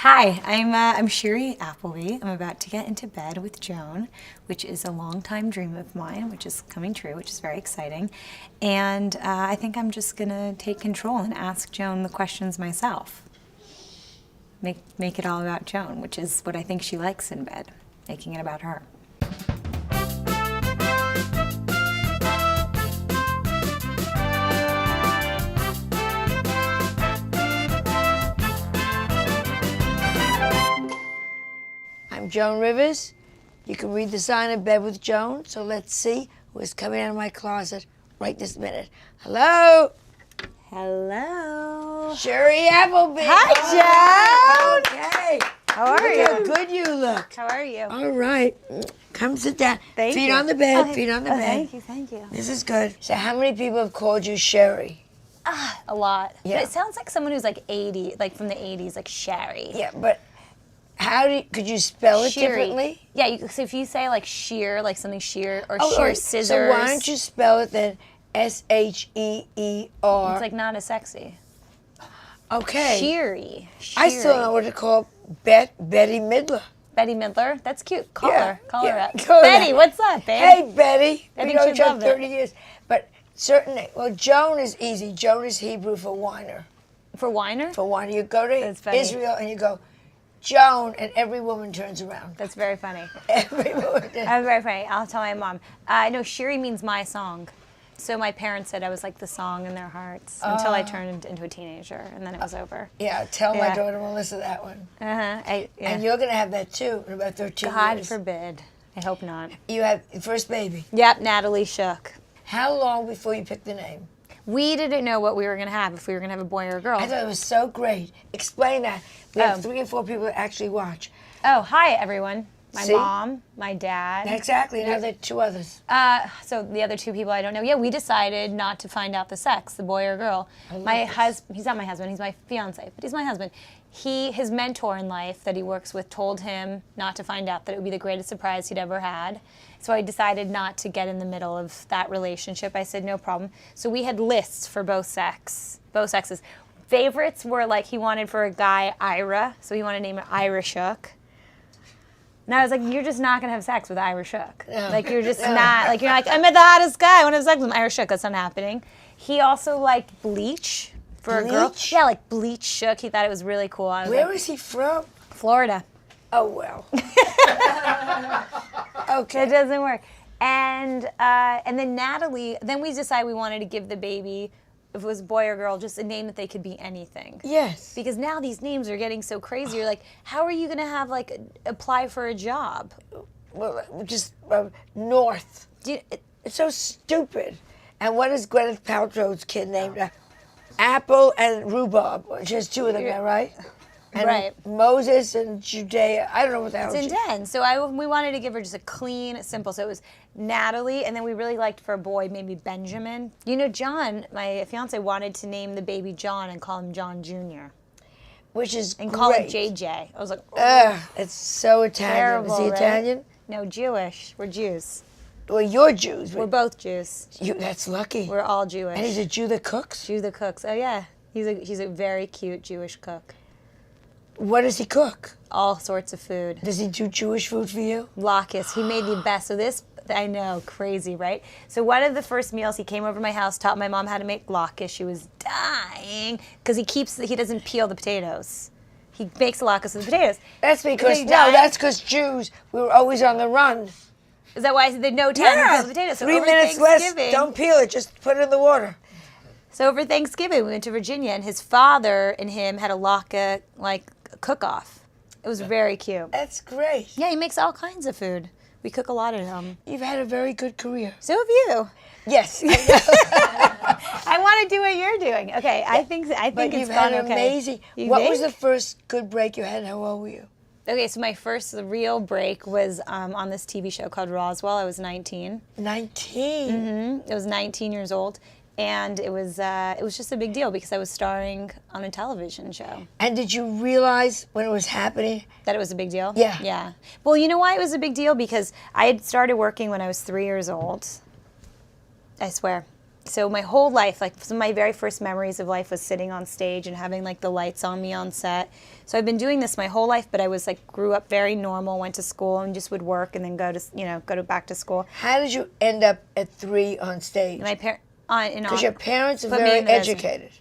Hi, I'm Shiri Appleby. I'm about to get into bed with Joan, which is a long-time dream of mine, which is coming true, which is very exciting. And I think I'm just gonna take control and ask Joan the questions myself. Make it all about Joan, which is what I think she likes in bed, making it about her. I'm Joan Rivers. You can read the sign of Bed with Joan, so let's see who is coming out of my closet right this minute. Hello? Hello. Shiri Appleby. Hi, Joan. Okay. How are Look you? how good you look. How are you? All right. Come sit down. Thank feet you. on the bed. Okay. Feet on the bed. Thank you, thank you. This is good. So how many people have called you Shiri? A lot. Yeah. But it sounds like someone who's like 80, like from the 80s, like Shari. Yeah, but could you spell it Shiri. differently? Yeah, so if you say like sheer, like something sheer, or Oh, sheer right. scissors. So why don't you spell it then S-H-E-E-R? It's like not as sexy. Okay. Shiri. I still know what to call Betty Midler. Betty Midler? That's cute. Call Yeah, her. Call her yeah. up. Call her Betty, that. what's up, babe? Hey, Betty. I We think know she'd each other love it. 30 years. But Joan is easy. Joan is Hebrew for whiner. For Weiner? For whiner. You go That's to funny. Israel and you go, Joan, and every woman turns around. That's very funny. Every woman turns That's very funny. I'll tell my mom. No, Shiri means my song. So my parents said I was like the song in their hearts until I turned into a teenager, and then it was over. Yeah, tell my Yeah. daughter Melissa that one. Yeah. And you're going to have that too in about 13 God years. forbid. I hope not. You have the first baby. Yep, Natalie Shook. How long before you picked the name? We didn't know what we were going to have, if we were going to have a boy or a girl. I thought it was so great. Explain that. We have Oh. 3 or 4 people that actually watch. Oh, hi, everyone. My See? mom, my dad. Exactly. Now there are 2 others. So the other 2 people I don't know. Yeah, we decided not to find out the sex, the boy or girl. My husband, he's not my husband, he's my fiance, but he's my husband. His mentor in life that he works with told him not to find out, that it would be the greatest surprise he'd ever had. So I decided not to get in the middle of that relationship. I said, no problem. So we had lists for both sexes. Favorites were like, he wanted for a guy, Ira, so he wanted to name it Ira Shook. And I was like, you're just not going to have sex with Ira Shook. No. Like, you're just not, like, you're like, I met the hottest guy, I want to have sex with him, Ira Shook. That's not happening. He also liked bleach for a girl. Bleach? Yeah, like bleach Shook. He thought it was really cool. I was Where like, is he from? Florida. Oh, well. Okay. It doesn't work. And then Natalie, then we decided we wanted to give the baby, if it was boy or girl, just a name that they could be anything. Yes. Because now these names are getting so crazy. You're like, how are you going to have, like, apply for a job? Well, just North. It's so stupid. And what is Gwyneth Paltrow's kid named? Apple and Rhubarb. She has 2 of them now, right? And Right. Moses and Judea. I don't know what the hell It's intense. So we wanted to give her just a clean, simple. So it was Natalie, and then we really liked for a boy, maybe Benjamin. You know, John, my fiance, wanted to name the baby John and call him John Jr. Which is And great. call it JJ. I was like, oh, Ugh, it's so Italian. terrible, Is he right? Italian? No, Jewish. We're Jews. Well, you're Jews. We're both Jews. That's lucky. We're all Jewish. And he's a Jew that cooks? Jew that cooks. Oh, yeah. He's a very cute Jewish cook. What does he cook? All sorts of food. Does he do Jewish food for you? Latkes. He made the best. So this, I know, crazy, right? So one of the first meals, he came over to my house, taught my mom how to make latkes. She was dying because he doesn't peel the potatoes. He makes latkes with the potatoes. That's because, He no, died. that's because Jews, we were always on the run. Is that why I said they had no time to peel the potatoes? So 3 over minutes less, Thanksgiving- don't peel it, just put it in the water. So over Thanksgiving, we went to Virginia, and his father and him had a latke, like, cook-off. It was very cute. That's great. Yeah, he makes all kinds of food. We cook a lot at home. You've had a very good career. So have you. Yes. I want to do what you're doing. Okay, I think But it's you've fun. had Okay. amazing. You What think? was the first good break you had and how old were you? Okay, so my first real break was on this TV show called Roswell. I was 19. 19. I was 19 years old, and it was just a big deal because I was starring on a television show. And did you realize when it was happening? That it was a big deal? Yeah. Yeah. Well, you know why it was a big deal? Because I had started working when I was 3 years old. I swear. so my whole life, like some of my very first memories of life was sitting on stage and having like the lights on me on set. So I've been doing this my whole life, but I was like, grew up very normal, went to school and just would work and then go to back to school. How did you end up at 3 on stage? My Because your parents are very educated.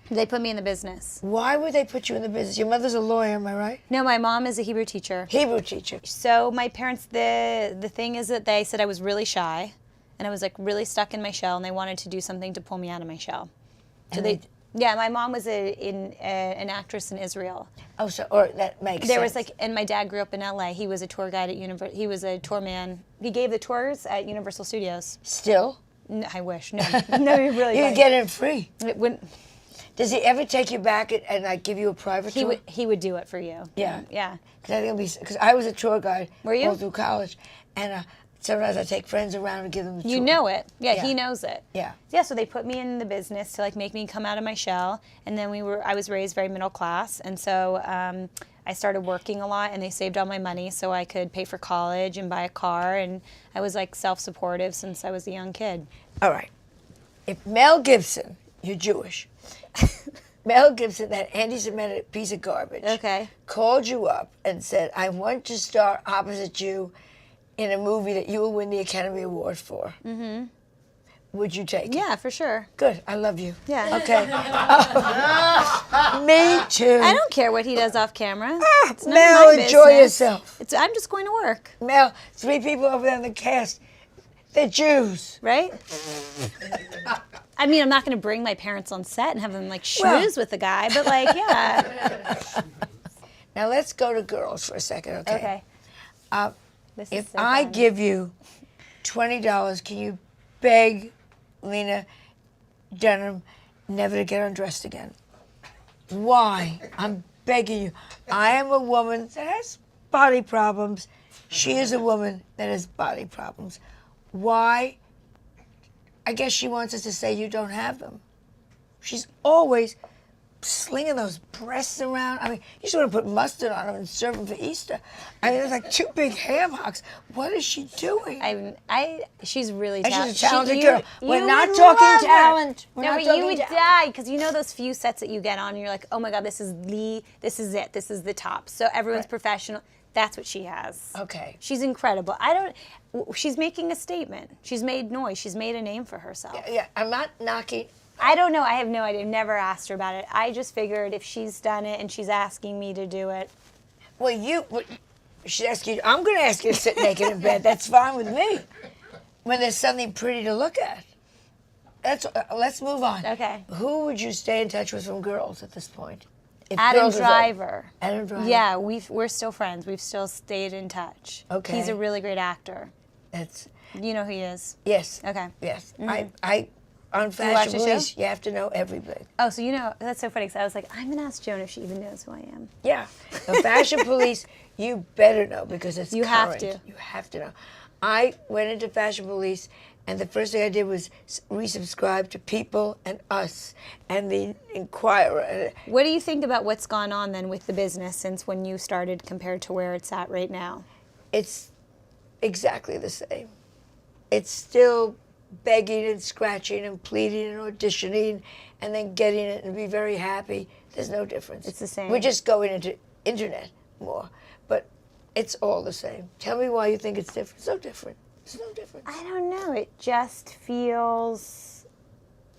They put me in the business. Why would they put you in the business? Your mother's a lawyer, am I right? No, my mom is a Hebrew teacher. Hebrew teacher. So my parents, the thing is that they said I was really shy, and I was like really stuck in my shell, and they wanted to do something to pull me out of my shell. So yeah, my mom was an actress in Israel. Oh, or that makes sense. There was and my dad grew up in LA. He was a tour guide at he was a tour man. He gave the tours at Universal Studios. Still? No, I wish. No, no, he really. You could get in free. It wouldn't. Does he ever take you back and like give you a private tour? He would do it for you. Yeah. Yeah. Because I was a tour guide. Were you? All through college, and sometimes I take friends around and give them the tour. You know it. Yeah, he knows it. Yeah. Yeah, so they put me in the business to like make me come out of my shell, and then I was raised very middle class, and so I started working a lot, and they saved all my money so I could pay for college and buy a car, and I was like self-supportive since I was a young kid. All right. If Mel Gibson, you're Jewish, Mel Gibson, that anti-Semitic piece of garbage, called you up and said, I want to star opposite you in a movie that you will win the Academy Award for. Mm-hmm. Would you take it? Yeah, for sure. Good. I love you. Yeah. Okay. Me too. I don't care what he does off camera. It's none Mel, of my enjoy business. yourself. I'm just going to work. Mel, 3 people over there in the cast, they're Jews. Right? I mean, I'm not going to bring my parents on set and have them like schmooze with the guy, but like, yeah. Now let's go to girls for a second, okay? Okay. If I give you $20, can you beg Lena Dunham never to get undressed again? Why? I'm begging you. I am a woman that has body problems. She is a woman that has body problems. Why? I guess she wants us to say you don't have them. She's always slinging those breasts around. I mean, you just want to put mustard on them and serve them for Easter. I mean, there's like 2 big ham hocks. What is she doing? She's really and talented. she's a talented girl. We're not talking talent. No, you would die because you know those few sets that you get on and you're like, oh my God, this is it. This is the top. So everyone's professional. That's what she has. Okay. She's incredible. She's making a statement. She's made noise. She's made a name for herself. Yeah, I'm not knocking. I don't know. I have no idea. Never asked her about it. I just figured if she's done it and she's asking me to do it. Well, she's asking you. I'm going to ask you to sit naked in bed. That's fine with me. When there's something pretty to look at. Let's move on. Okay. Who would you stay in touch with from girls at this point? Adam Driver. Adam Driver. Yeah, we're still friends. We've still stayed in touch. Okay. He's a really great actor. That's. You know who he is? Yes. Okay. Yes. I on Fashion Police, you have to know everything. Oh, so you know, that's so funny because I was like, I'm going to ask Joan if she even knows who I am. Yeah. The Fashion Police, you better know because it's current. Have to. You have to know. I went into Fashion Police, and the first thing I did was resubscribe to People and Us and the Inquirer. What do you think about what's gone on then with the business since when you started compared to where it's at right now? It's exactly the same. It's still begging and scratching and pleading and auditioning and then getting it and be very happy. There's no difference. It's the same. We're just going into internet more, but it's all the same. Tell me why you think it's different. It's so different. It's no difference. I don't know. It just feels...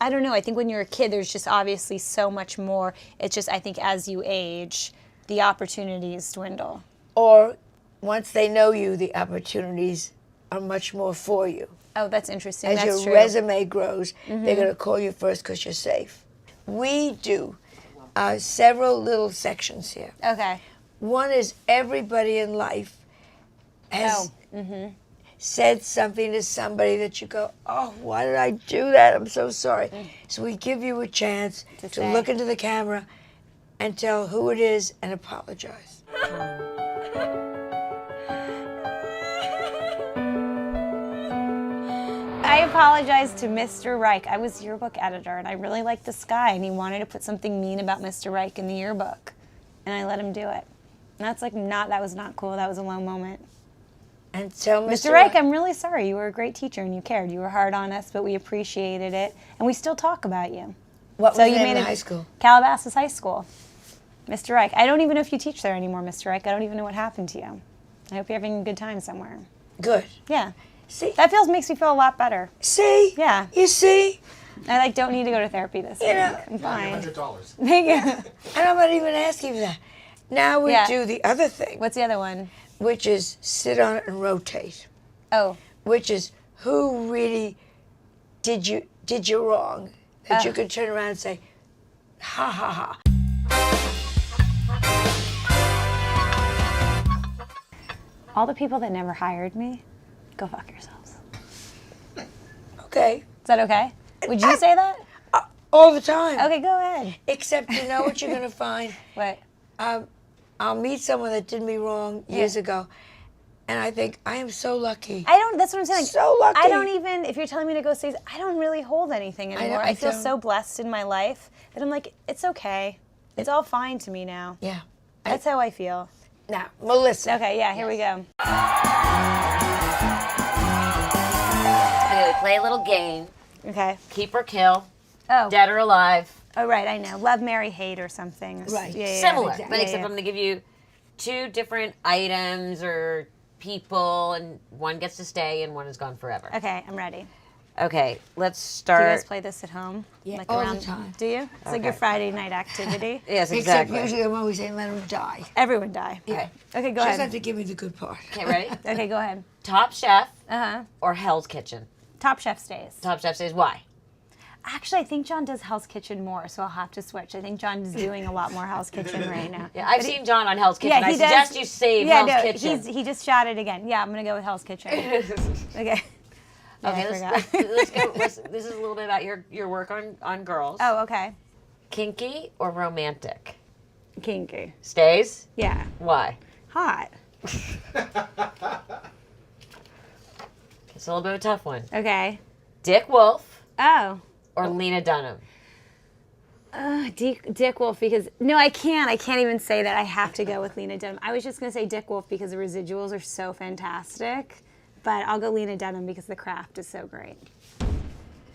I don't know. I think when you're a kid, there's just obviously so much more. It's just, I think as you age, the opportunities dwindle. Or once they know you, the opportunities are much more for you. Oh, that's interesting. As that's your resume grows, they're going to call you first because you're safe. We do several little sections here. Okay. One is everybody in life has said something to somebody that you go, oh, why did I do that? I'm so sorry. So we give you a chance to look into the camera and tell who it is and apologize. I apologize to Mr. Reich. I was yearbook editor, and I really liked this guy, and he wanted to put something mean about Mr. Reich in the yearbook, and I let him do it. And that's like that was not cool. That was a low moment. And tell Mr. Reich, I'm really sorry. You were a great teacher and you cared. You were hard on us, but we appreciated it. And we still talk about you. What was the name of high school? Calabasas High School. Mr. Reich. I don't even know if you teach there anymore, Mr. Reich. I don't even know what happened to you. I hope you're having a good time somewhere. Good. Yeah. See? That makes me feel a lot better. See? Yeah. You see? I don't need to go to therapy this week. know, I'm fine. $100. Thank you. And I'm not even asking for that. Now we do the other thing. What's the other one? Which is sit on it and rotate. Oh. Which is who really did you wrong that you could turn around and say, ha ha ha. All the people that never hired me, go fuck yourselves. Okay. Is that okay? Would you say that? All the time. Okay, go ahead. Except you know what you're going to find? What? I'll meet someone that did me wrong years ago, and I think, I am so lucky. That's what I'm saying. So lucky. I don't even, if you're telling me to go stay, I don't really hold anything anymore. I feel don't. so blessed in my life that I'm like, it's okay. It's all fine to me now. Yeah. That's how I feel. Now, Melissa. Okay, yeah, here we go. Okay, we play a little game. Okay. Keep or kill. Oh. Dead or alive. Oh, right, I know. Love, marry, hate or something. Right. Yeah, Similar, exactly. but Yeah, except yeah. I'm going to give you 2 different items or people, and one gets to stay and one is gone forever. Okay, I'm ready. Okay, let's Do start. you guys play this at home? Yeah, all the time. Do you? It's like your Friday night activity. Yes, Except exactly. usually I'm always saying let him die. Everyone die. Yeah. Okay, go Just ahead. have to give me the good part. Okay, ready? Okay, go ahead. Top Chef Uh-huh. or Hell's Kitchen? Top Chef stays. Top Chef says why? Actually, I think John does Hell's Kitchen more, so I'll have to switch. I think John is doing a lot more Hell's Kitchen right now. Yeah, I've seen John on Hell's Kitchen. I he suggest does. you save Yeah, Hell's no, Kitchen. he just shot it again. Yeah, I'm gonna go with Hell's Kitchen. Okay. Yeah, Okay, I let's forgot. go. This is a little bit about your work on girls. Oh, okay. Kinky or romantic? Kinky. Stays? Yeah. Why? Hot. It's a little bit of a tough one. Okay. Dick Wolf Oh. or Lena Dunham? Dick Wolf because no, I can't. I can't even say that. I have to go with Lena Dunham. I was just gonna say Dick Wolf because the residuals are so fantastic, but I'll go Lena Dunham because the craft is so great.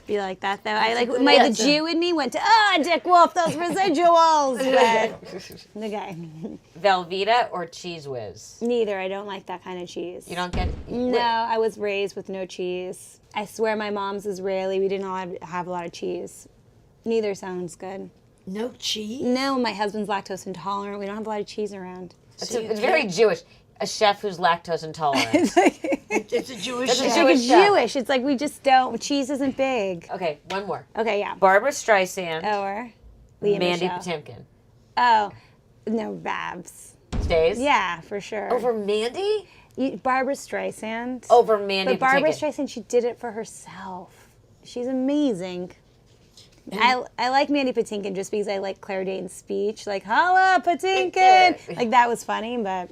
Be like that though. I like good the answer. Jew in me went to Dick Wolf, those residuals. But, okay. Velveeta or Cheese Whiz? Neither. I don't like that kind of cheese. You don't get. No, I was raised with no cheese. I swear my mom's Israeli. We didn't all have a lot of cheese. Neither sounds good. No cheese? No, my husband's lactose intolerant. We don't have a lot of cheese around. It's very Jewish. A chef who's lactose intolerant. It's like It's a Jewish That's a chef. Jewish chef. Jewish. It's like we just don't. Cheese isn't big. Okay, one more. Okay, yeah. Barbara Streisand, Or Leah Mandy Michelle. Patinkin. Oh, no, Babs. Stays? Yeah, for sure. Over Mandy? Barbara Streisand. Over Mandy But Barbara Patinkin. Streisand, she did it for herself. She's amazing. I like Mandy Patinkin just because I like Claire Danes' speech. Like, holla, Patinkin! Like, that was funny, but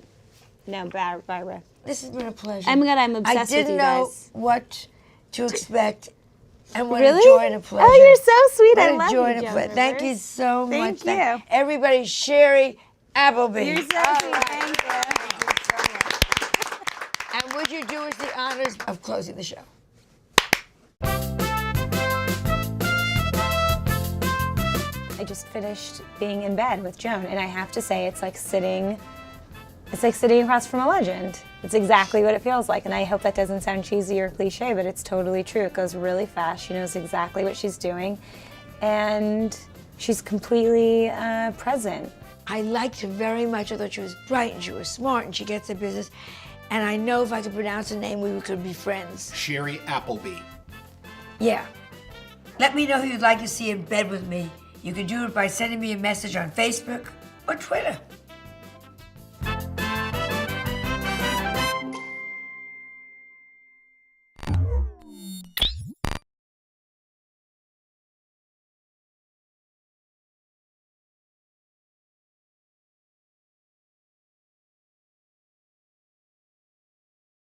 no, Barbara. This has been a pleasure. I'm obsessed I with didn't you know guys. what to expect. And what Really? a joy and a pleasure. Oh, you're so sweet. I What love a joy you, and a Joan pleasure. Thank you Rivers. so much. Thank you. Everybody, Shiri, Appleby. You're so sweet. Thank you. And would you do us the honors of closing the show? I just finished being in bed with Joan, and I have to say, it's like sitting across from a legend. It's exactly what it feels like, and I hope that doesn't sound cheesy or cliche, but it's totally true. It goes really fast. She knows exactly what she's doing, and she's completely present. I liked her very much. I thought she was bright and she was smart and she gets her business. And I know if I could pronounce her name, we could be friends. Shiri Appleby. Yeah. Let me know who you'd like to see in bed with me. You can do it by sending me a message on Facebook or Twitter.